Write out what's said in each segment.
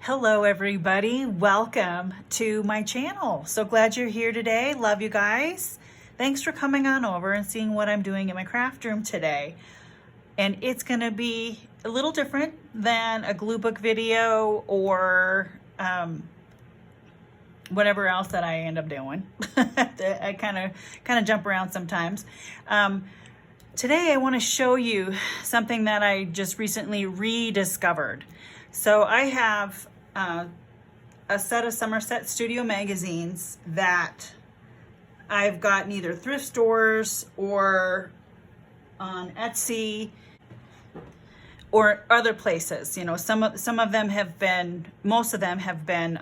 Hello everybody, welcome to my channel. So glad you're here today. Love you guys. Thanks for coming on over and seeing what I'm doing in my craft room today. And it's gonna be a little different than a glue book video or whatever else that I end up doing. I kind of jump around sometimes. Today I want to show you something that I just recently rediscovered. So I have a set of Somerset Studio Magazines that I've gotten either thrift stores or on Etsy or other places. You know, some of them have been, most of them have been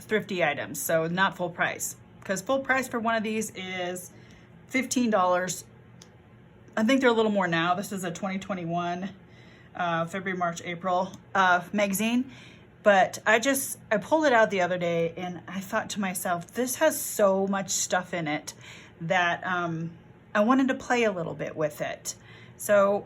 thrifty items, so not full price. Because full price for one of these is $15. I think they're a little more now. This is a 2021 February, March, April magazine. But I pulled it out the other day and I thought to myself, this has so much stuff in it that I wanted to play a little bit with it. So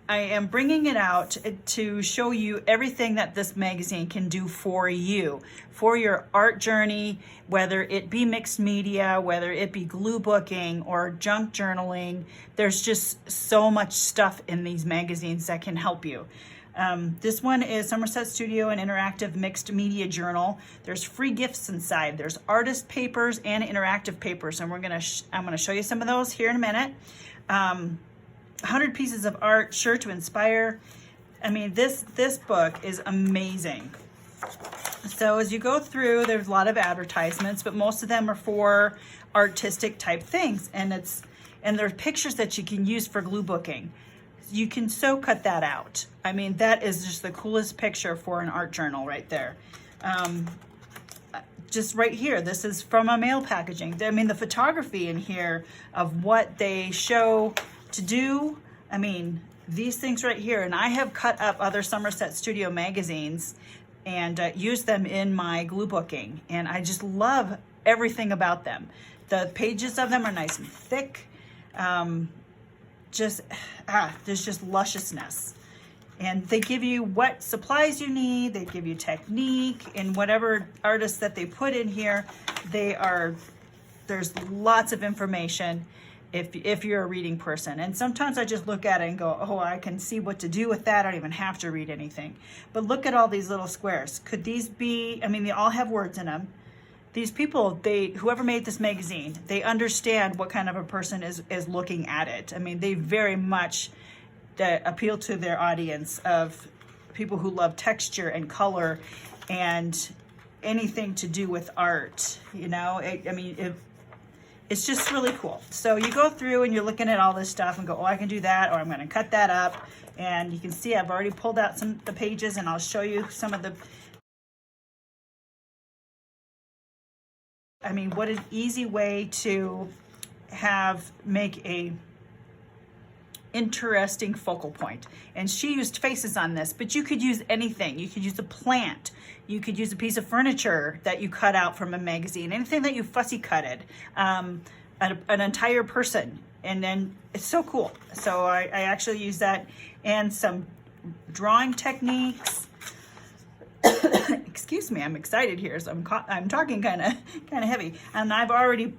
I am bringing it out to show you everything that this magazine can do for you, for your art journey, whether it be mixed media, whether it be glue booking or junk journaling. There's just so much stuff in these magazines that can help you. This one is Somerset Studio, an interactive mixed media journal. There's free gifts inside. There's artist papers and interactive papers, and I'm gonna show you some of those here in a minute. 100 pieces of art, sure to inspire. I mean, this book is amazing. So as you go through, there's a lot of advertisements, but most of them are for artistic type things, and there are pictures that you can use for glue booking. You can so cut that out. I mean, that is just the coolest picture for an art journal right there. Just right here, this is from a mail packaging. I mean, the photography in here of what they show to do. I mean, these things right here, and I have cut up other Somerset Studio magazines and used them in my glue booking, and I just love everything about them. The pages of them are nice and thick. There's just lusciousness. And they give you what supplies you need, they give you technique, and whatever artists that they put in here, there's lots of information if you're a reading person. And sometimes I just look at it and go, oh, I can see what to do with that. I don't even have to read anything. But look at all these little squares. Could these be, I mean, they all have words in them. These people, whoever made this magazine, they understand what kind of a person is looking at it. I mean, they very much appeal to their audience of people who love texture and color and anything to do with art. You know, it's just really cool. So you go through and you're looking at all this stuff and go, oh, I can do that, or I'm going to cut that up. And you can see I've already pulled out some of the pages, and I'll show you some of the. I mean, what an easy way to make a interesting focal point. And she used faces on this, but you could use anything. You could use a plant. You could use a piece of furniture that you cut out from a magazine, anything that you fussy cutted, an entire person. And then it's so cool. So I actually use that, and some drawing techniques. Excuse me, I'm excited here, so I'm talking kind of heavy, and I've already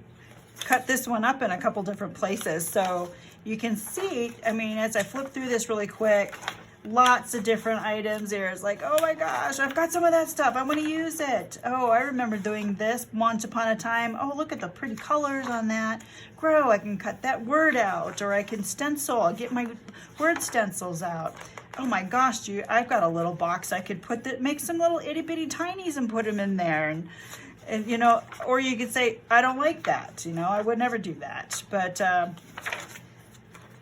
cut this one up in a couple different places, so you can see. I mean, as I flip through this really quick, lots of different items. There's like, oh my gosh, I've got some of that stuff. I want to use it. Oh, I remember doing this once upon a time. Oh, look at the pretty colors on that. Grow, I can cut that word out, or I can stencil, get my word stencils out. Oh my gosh, I've got a little box I could make some little itty bitty tinies and put them in there. And you know, or you could say, I don't like that. You know, I would never do that. But, I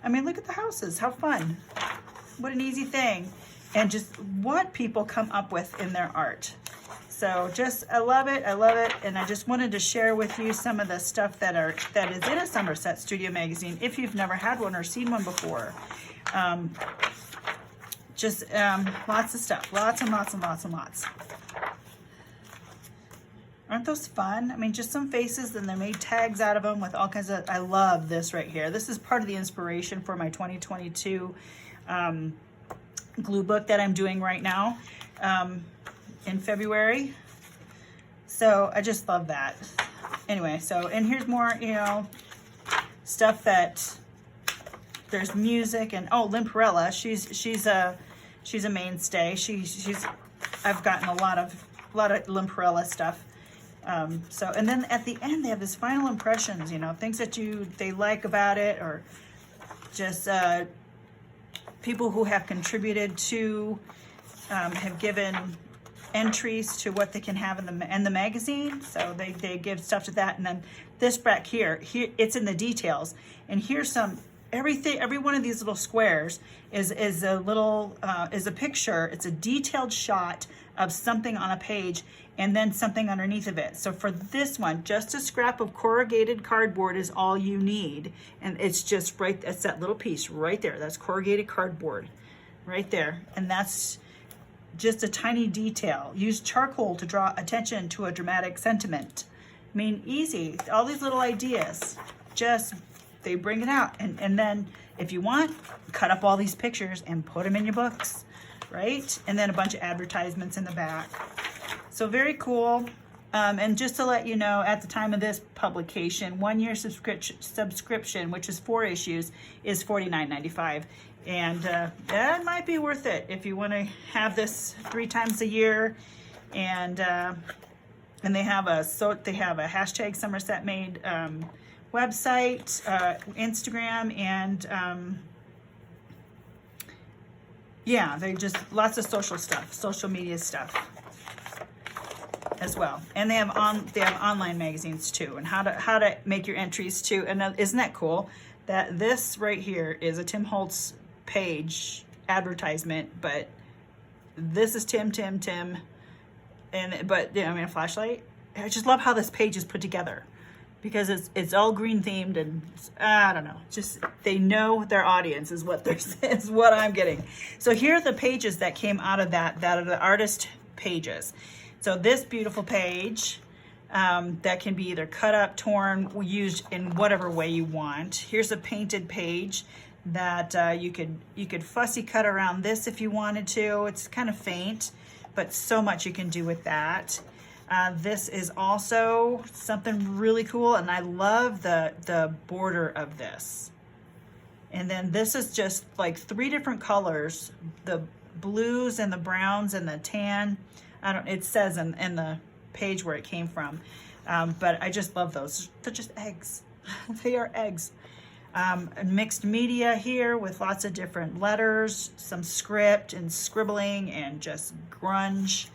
mean, look at the houses. How fun. What an easy thing. And just what people come up with in their art. So I love it. I love it. And I just wanted to share with you some of the stuff that is in a Somerset Studio magazine if you've never had one or seen one before. Lots of stuff, lots and lots and lots and lots. Aren't those fun? I mean, just some faces, and they made tags out of them with all kinds of, I love this right here. This is part of the inspiration for my 2022 glue book that I'm doing right now. in February. So I just love that. Anyway, so, and here's more, you know, stuff that there's music, and oh, Limperella, she's a mainstay. I've gotten a lot of Limperella stuff. So, and then at the end they have this final impressions, you know, things that they like about it, or just people who have contributed to, have given entries to what they can have in the magazine. So they give stuff to that. And then this back here it's in the details, and here's some every one of these little squares is a picture. It's a detailed shot of something on a page, and then something underneath of it. So for this one, just a scrap of corrugated cardboard is all you need, and it's just right, it's that little piece right there. That's corrugated cardboard right there, and that's just a tiny detail. Use charcoal to draw attention to a dramatic sentiment. I mean, easy. All these little ideas, just they bring it out, and then if you want, cut up all these pictures and put them in your books, right? And then a bunch of advertisements in the back. So very cool. And just to let you know, at the time of this publication, 1 year subscription, which is 4 issues, is $49.95. And that might be worth it if you want to have this 3 times a year. And they have a hashtag Somerset Made website, Instagram, and yeah, they just lots of social media stuff as well. And they have online magazines too, and how to make your entries too. And isn't that cool that this right here is a Tim Holtz page advertisement, but this is Tim, and but yeah, I mean, a flashlight. I just love how this page is put together, because it's all green themed, and I don't know, just they know their audience is what is what I'm getting. So here are the pages that came out of that are the artist pages. So this beautiful page that can be either cut up, torn, used in whatever way you want. Here's a painted page that you could fussy cut around this if you wanted to. It's kind of faint, but so much you can do with that. This is also something really cool, and I love the border of this. And then this is just like 3 different colors, the blues and the browns and the tan. It says in the page where it came from, but I just love those. They're just eggs. They are eggs. Mixed media here with lots of different letters, some script and scribbling and just grunge.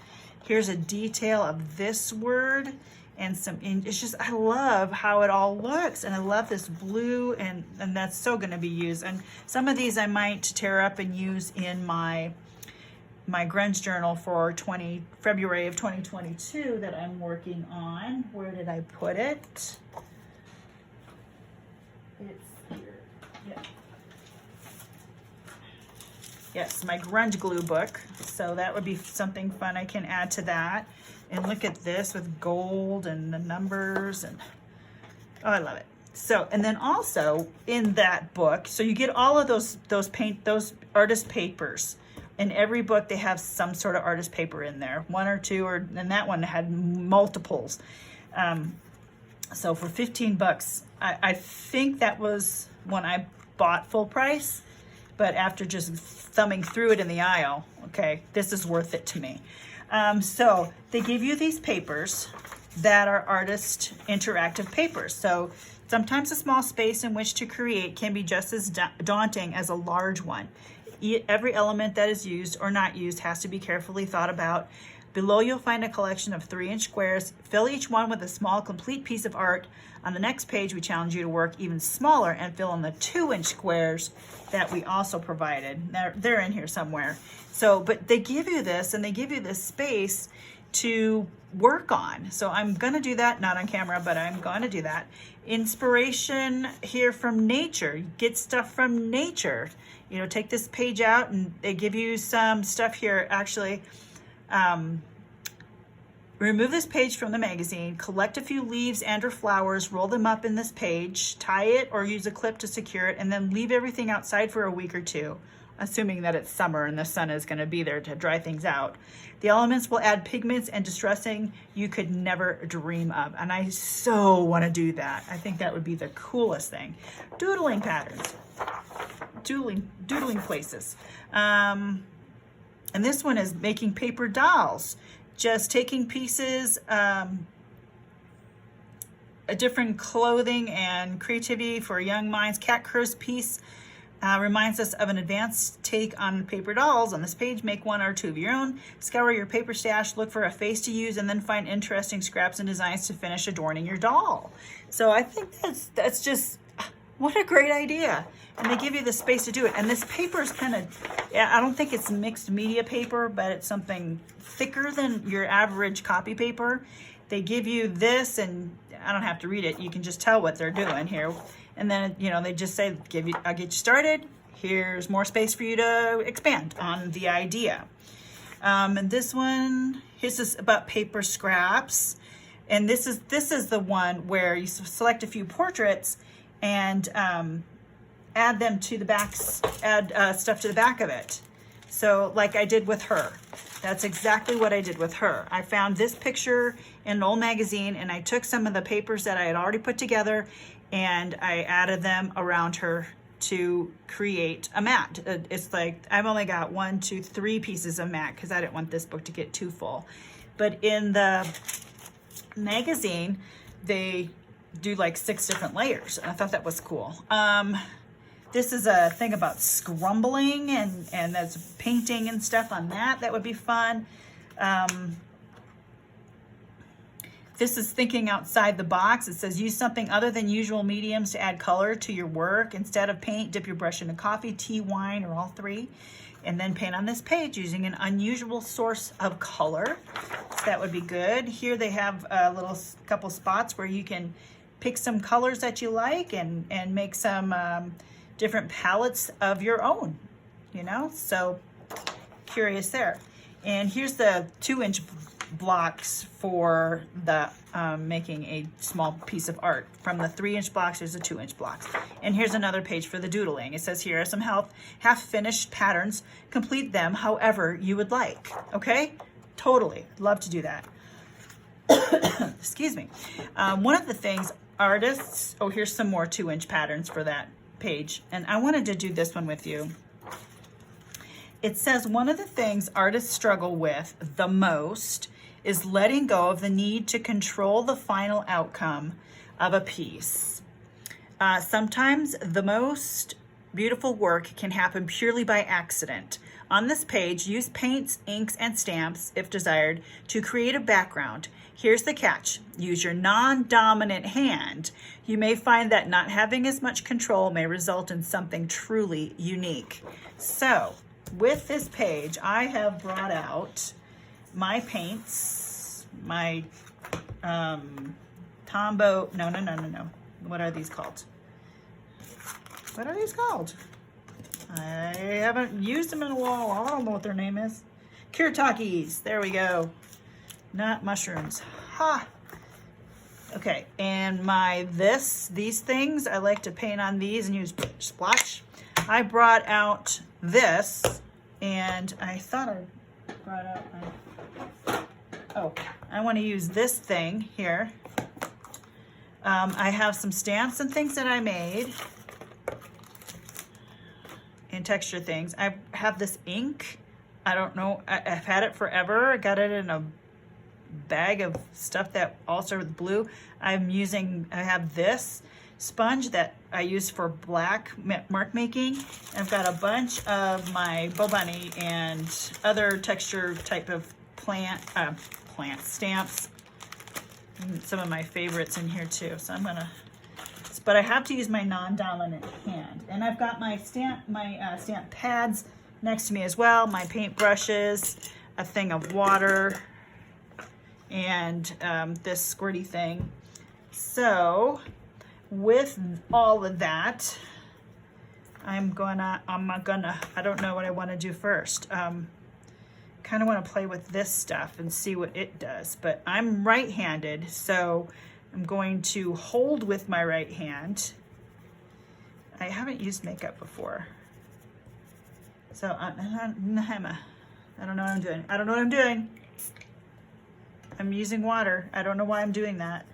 Here's a detail of this word, and it's just, I love how it all looks, and I love this blue, and that's so going to be used. And some of these I might tear up and use in my grunge journal for February of 2022 that I'm working on. Where did I put it? It's here. Yeah. Yes, my grunge glue book. So that would be something fun I can add to that. And look at this with gold and the numbers, and oh, I love it. So, and then also in that book, so you get all of those artist papers. In every book they have some sort of artist paper in there, 1 or 2, and that one had multiples. So for $15, I think that was when I bought full price, but after just thumbing through it in the aisle, okay, this is worth it to me. So they give you these papers that are artist interactive papers. So sometimes a small space in which to create can be just as daunting as a large one. Every element that is used or not used has to be carefully thought about. Below you'll find a collection of 3-inch squares. Fill each one with a small complete piece of art. On the next page we challenge you to work even smaller and fill in the 2-inch squares that we also provided. They're in here somewhere. So, but they give you this, and they give you this space to work on. So I'm going to do that, not on camera, but I'm going to do that. Inspiration here from nature. Get stuff from nature. You know, take this page out, and they give you some stuff here. Actually, remove this page from the magazine, collect a few leaves and or flowers, roll them up in this page, tie it or use a clip to secure it, and then leave everything outside for a week or 2. assuming that it's summer and the sun is going to be there to dry things out. The elements will add pigments and distressing you could never dream of. And I so want to do that. I think that would be the coolest thing. Doodling patterns. Doodling places. And this one is making paper dolls. Just taking pieces, a different clothing and creativity for young minds. Cat Kerr's piece reminds us of an advanced take on paper dolls. On this page, make one or two of your own. Scour your paper stash, look for a face to use, and then find interesting scraps and designs to finish adorning your doll. So I think that's just, what a great idea. And they give you the space to do it. And this paper is kind of, I don't think it's mixed media paper, but it's something thicker than your average copy paper. They give you this, and I don't have to read it. You can just tell what they're doing here. And then, you know, they just say, I'll get you started. Here's more space for you to expand on the idea. And this one, here's this about paper scraps. And this is the one where you select a few portraits and add them to the backs, add stuff to the back of it. So like I did with her. That's exactly what I did with her. I found this picture in an old magazine, and I took some of the papers that I had already put together and I added them around her to create a mat. It's like, I've only got 1, 2, 3 pieces of mat because I didn't want this book to get too full. But in the magazine, they do like 6 different layers. And I thought that was cool. This is a thing about scrumbling, and that's painting and stuff on that. That would be fun. This is thinking outside the box. It says use something other than usual mediums to add color to your work. Instead of paint, dip your brush into coffee, tea, wine, or all 3. And then paint on this page using an unusual source of color. So that would be good. Here they have a little couple spots where you can pick some colors that you like and make some different palettes of your own, you know? So curious there. And here's the 2-inch blocks for the making a small piece of art. From the 3-inch blocks, there's the 2-inch blocks. And here's another page for the doodling. It says here are some half-finished patterns. Complete them however you would like. Okay? Totally. Love to do that. Excuse me. One of the things artists, oh, here's some more 2-inch patterns for that page. And I wanted to do this one with you. It says one of the things artists struggle with the most is letting go of the need to control the final outcome of a piece. Sometimes the most beautiful work can happen purely by accident. On this page, use paints, inks, and stamps, if desired, to create a background. Here's the catch. Use your non-dominant hand. You may find that not having as much control may result in something truly unique. So, with this page, I have brought out my paints, my Tombow, no. What are these called? What are these called? I haven't used them in a while. I don't know what their name is. Kiratakis, there we go. Not mushrooms. Ha! Okay, and these things, I like to paint on these and use splash. I brought out this, and I thought I brought out I want to use this thing here. I have some stamps and things that I made, and texture things. I have this ink. I don't know, I've had it forever. I got it in a bag of stuff that all started with blue. I have this sponge that I use for black mark making. I've got a bunch of my Bo Bunny and other texture type of plant stamps. And some of my favorites in here too. So but I have to use my non-dominant hand. And I've got my stamp pads next to me as well, my paint brushes, a thing of water, and this squirty thing. So with all of that, I don't know what I want to do first. Kind of want to play with this stuff and see what it does, but I'm right-handed, so I'm going to hold with my right hand. I haven't used makeup before. So I don't know what I'm doing. I don't know what I'm doing. I'm using water. I don't know why I'm doing that.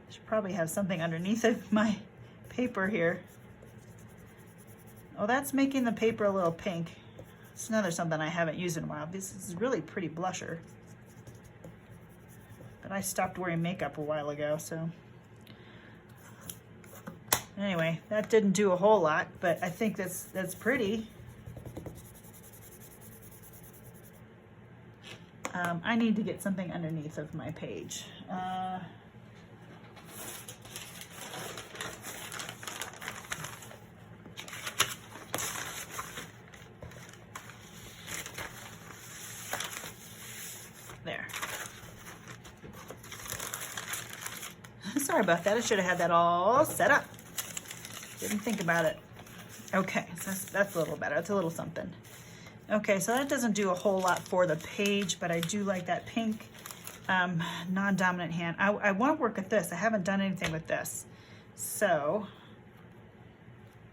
Should probably have something underneath of my paper here. Oh, that's making the paper a little pink. It's another something I haven't used in a while. This is really pretty blusher. But I stopped wearing makeup a while ago, so. Anyway, that didn't do a whole lot, but I think that's pretty. I need to get something underneath of my page. There. Sorry about that. I should have had that all set up. Didn't think about it. Okay, so that's a little better. That's a little something. Okay, so that doesn't do a whole lot for the page, but I do like that pink non-dominant hand. I want to work with this. I haven't done anything with this. So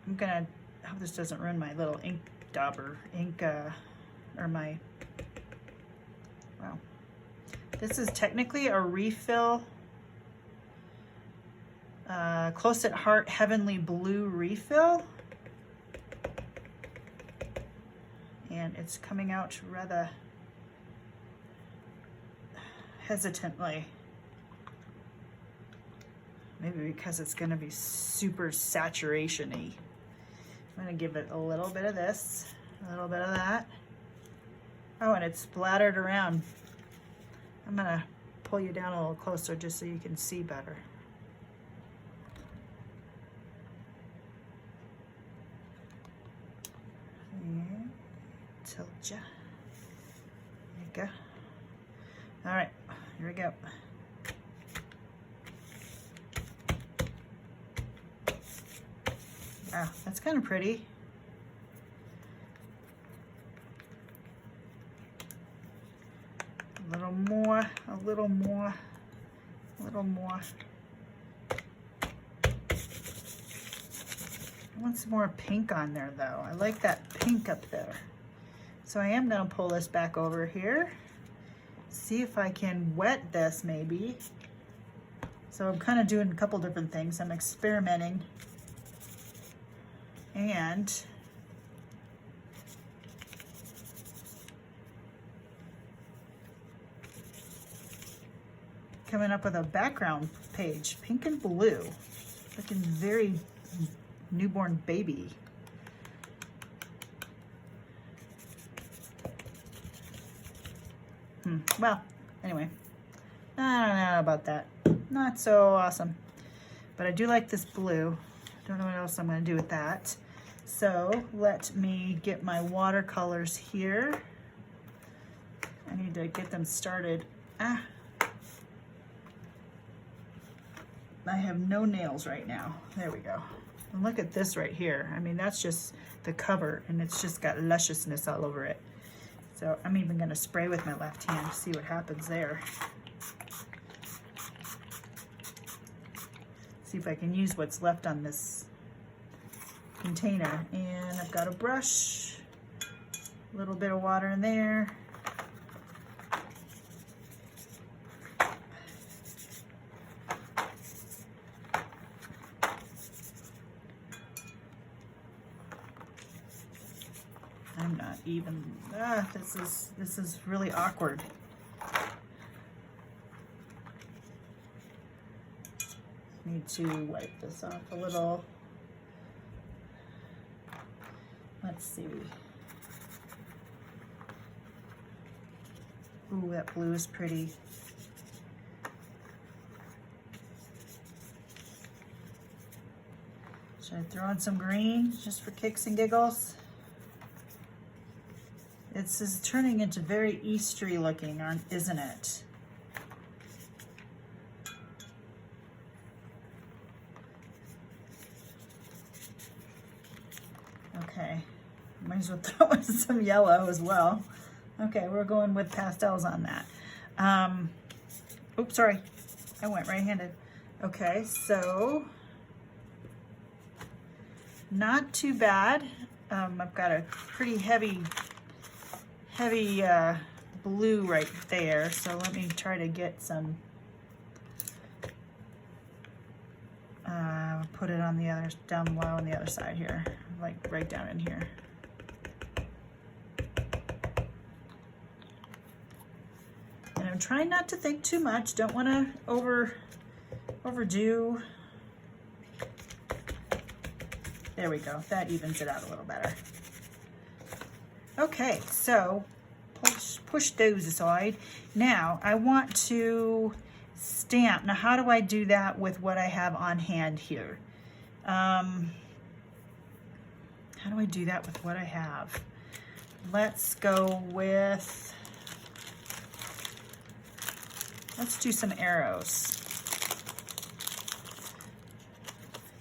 I'm gonna, I hope this doesn't ruin my little ink dauber, or my, wow. This is technically a refill, Close at Heart Heavenly Blue refill. And it's coming out rather hesitantly. Maybe because it's gonna be super saturation-y. I'm gonna give it a little bit of this, a little bit of that. Oh, and it's splattered around. I'm gonna pull you down a little closer just so you can see better. Told ya. There you go. All right, here we go. Wow, that's kind of pretty. A little more, a little more, a little more. I want some more pink on there though. I like that pink up there. So I am gonna pull this back over here. See if I can wet this maybe. So I'm kind of doing a couple different things. I'm experimenting. And coming up with a background page, pink and blue. Looking very newborn baby. Well, anyway, I don't know about that. Not so awesome. But I do like this blue. Don't know what else I'm going to do with that. So let me get my watercolors here. I need to get them started. I have no nails right now. There we go. And look at this right here. I mean, that's just the cover, and it's just got lusciousness all over it. So I'm even going to spray with my left hand to see what happens there. See if I can use what's left on this container. And I've got a brush, a little bit of water in there. I'm not even, this is really awkward. Need to wipe this off a little. Let's see. Ooh, that blue is pretty. Should I throw in some green just for kicks and giggles? This is turning into very Eastery looking, isn't it? Okay, might as well throw in some yellow as well. Okay, we're going with pastels on that. Oops, sorry, I went right-handed. Okay, so Not too bad. I've got a pretty heavy blue right there, so let me try to get some, put it on the other, down low on the other side here, like right down in here. And I'm trying not to think too much, don't want to overdo. There we go, that evens it out a little better. Okay, so push those aside. Now I want to stamp. Now how do I do that with what I have on hand here? How do I do that with what I have? Let's go with, let's do some arrows.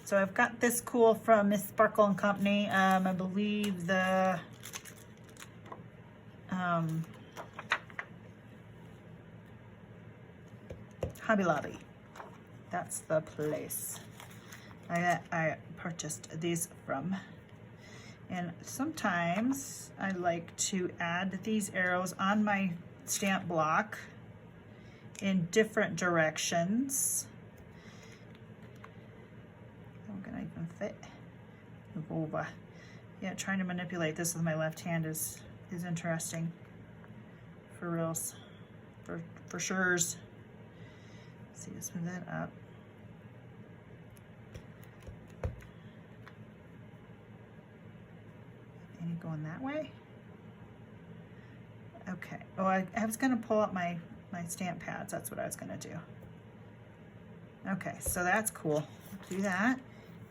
So I've got this cool from Miss Sparkle and Company. I believe the Hobby Lobby. That's the place I purchased these from. And sometimes I like to add these arrows on my stamp block in different directions. I'm gonna even fit. Move over. Yeah, trying to manipulate this with my left hand is interesting. For reals. For sure's. See, let's move that up. Any going that way? Okay. Oh, I was gonna pull up my stamp pads. That's what I was gonna do. Okay, so that's cool. Do that.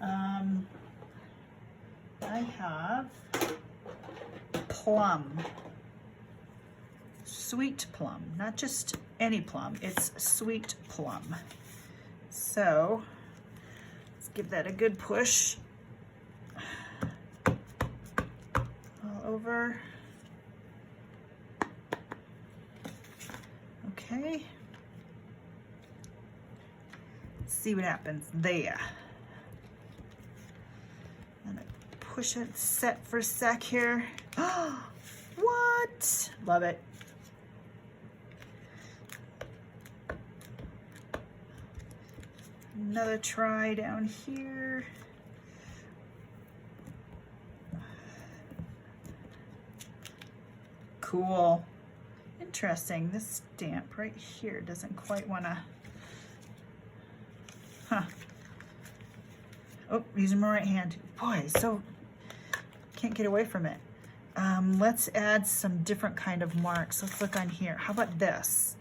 I have plum. Sweet plum, not just any plum, it's sweet plum. So let's give that a good push all over. Okay, let's see what happens there. I'm gonna push it set for a sec here. What? Love it. Another try down here. Cool. Interesting. This stamp right here doesn't quite want to. Huh. Oh, using my right hand. Boy, so can't get away from it. Let's add some different kind of marks. Let's look on here. How about this?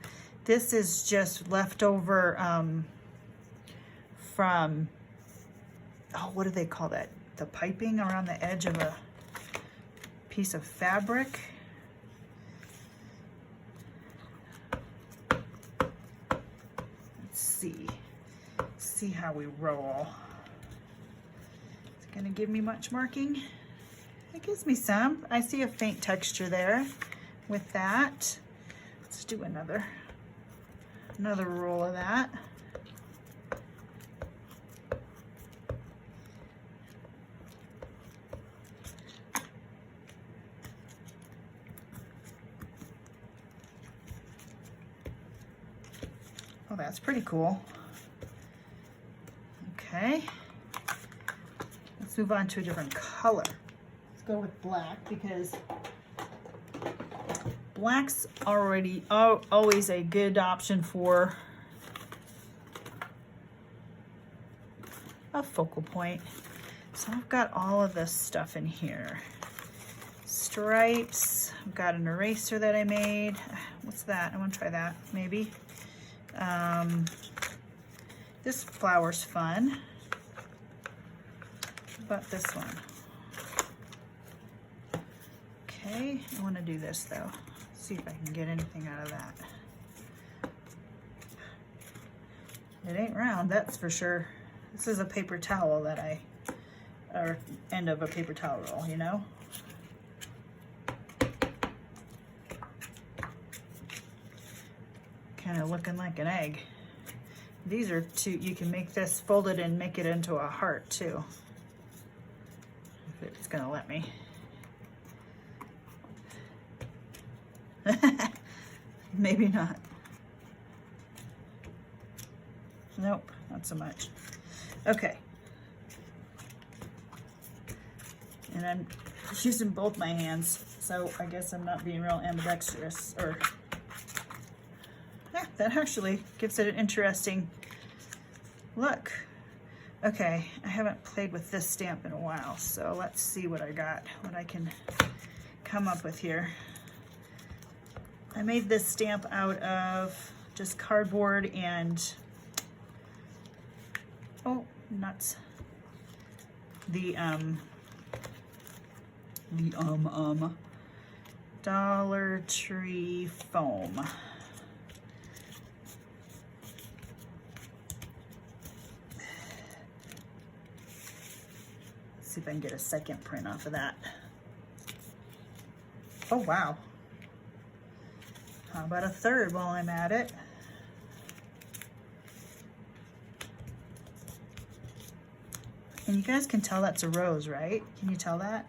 This is just leftover from, oh, what do they call that? The piping around the edge of a piece of fabric. Let's see how we roll. Is it gonna give me much marking? It gives me some. I see a faint texture there with that. Let's do another roll of that. Oh, that's pretty cool. Okay. Let's move on to a different color. Let's go with black because black's always a good option for a focal point. So I've got all of this stuff in here. Stripes. I've got an eraser that I made. What's that? I want to try that, maybe. This flower's fun. How about this one? Okay, I want to do this though. See if I can get anything out of that. It ain't round, that's for sure. This is a paper towel that or end of a paper towel roll, you know? Kind of looking like an egg. These are two, you can make this folded and make it into a heart too. it's gonna let me. Maybe not. Nope, not so much. Okay. And I'm using both my hands, so I guess I'm not being real ambidextrous. Or yeah, that actually gives it an interesting look. Okay, I haven't played with this stamp in a while, so let's see what I got, what I can come up with here. I made this stamp out of just cardboard and, oh, nuts. The Dollar Tree foam. Let's see if I can get a second print off of that. Oh, wow. How about a third while I'm at it? And you guys can tell that's a rose, right? Can you tell that?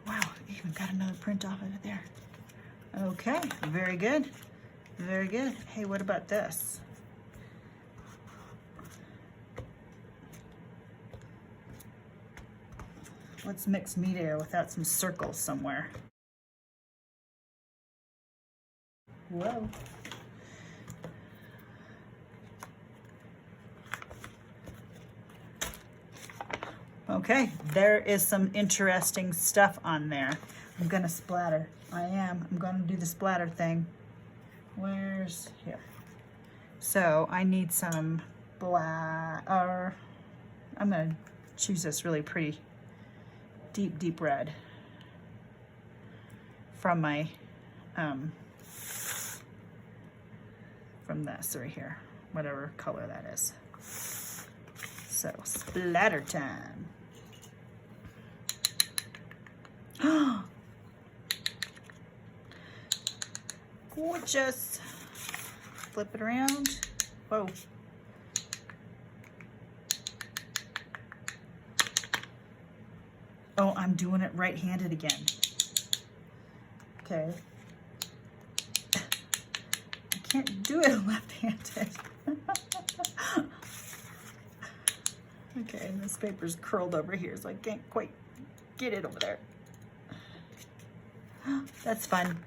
Wow, I even got another print off of it there. Okay, very good. Very good. Hey, what about this? Let's mix media without some circles somewhere. Whoa. Okay, there is some interesting stuff on there. I'm gonna splatter. I'm gonna do the splatter thing. Where's here? So I need some black, or I'm gonna choose this really pretty deep red from my, from this right here, whatever color that is. So splatter time. Gorgeous. Flip it around. Whoa. Oh, I'm doing it right-handed again. Okay. I can't do it left-handed. Okay, and this paper's curled over here, so I can't quite get it over there. That's fun.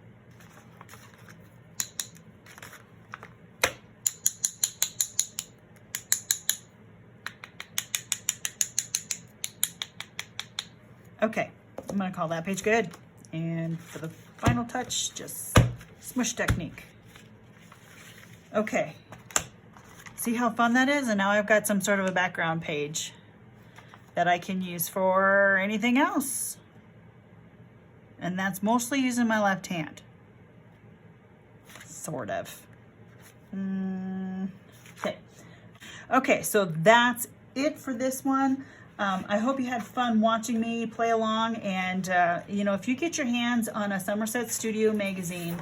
Okay, I'm gonna call that page good. And for the final touch, just smush technique. Okay, see how fun that is? And now I've got some sort of a background page that I can use for anything else. And that's mostly using my left hand. Sort of. Okay. Okay, so that's it for this one. I hope you had fun watching me play along, and you know, if you get your hands on a Somerset Studio magazine,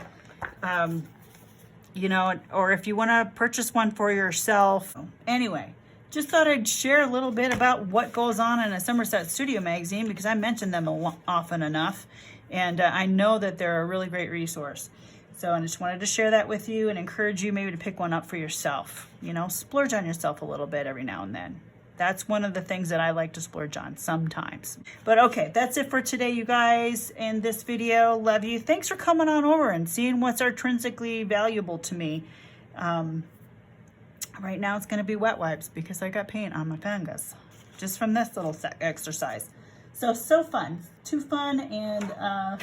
you know, or if you want to purchase one for yourself. Anyway, just thought I'd share a little bit about what goes on in a Somerset Studio magazine, because I mention them often enough, and I know that they're a really great resource. So I just wanted to share that with you and encourage you maybe to pick one up for yourself. You know, splurge on yourself a little bit every now and then. That's one of the things that I like to splurge on sometimes. But okay, that's it for today, you guys, in this video. Love you. Thanks for coming on over and seeing what's intrinsically valuable to me. Right now it's going to be wet wipes because I got paint on my fingers just from this little exercise. So fun. Too fun, and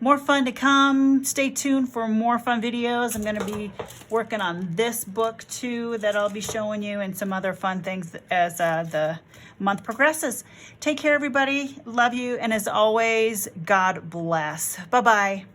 more fun to come. Stay tuned for more fun videos. I'm going to be working on this book too that I'll be showing you, and some other fun things as the month progresses. Take care, everybody. Love you. And as always, God bless. Bye-bye.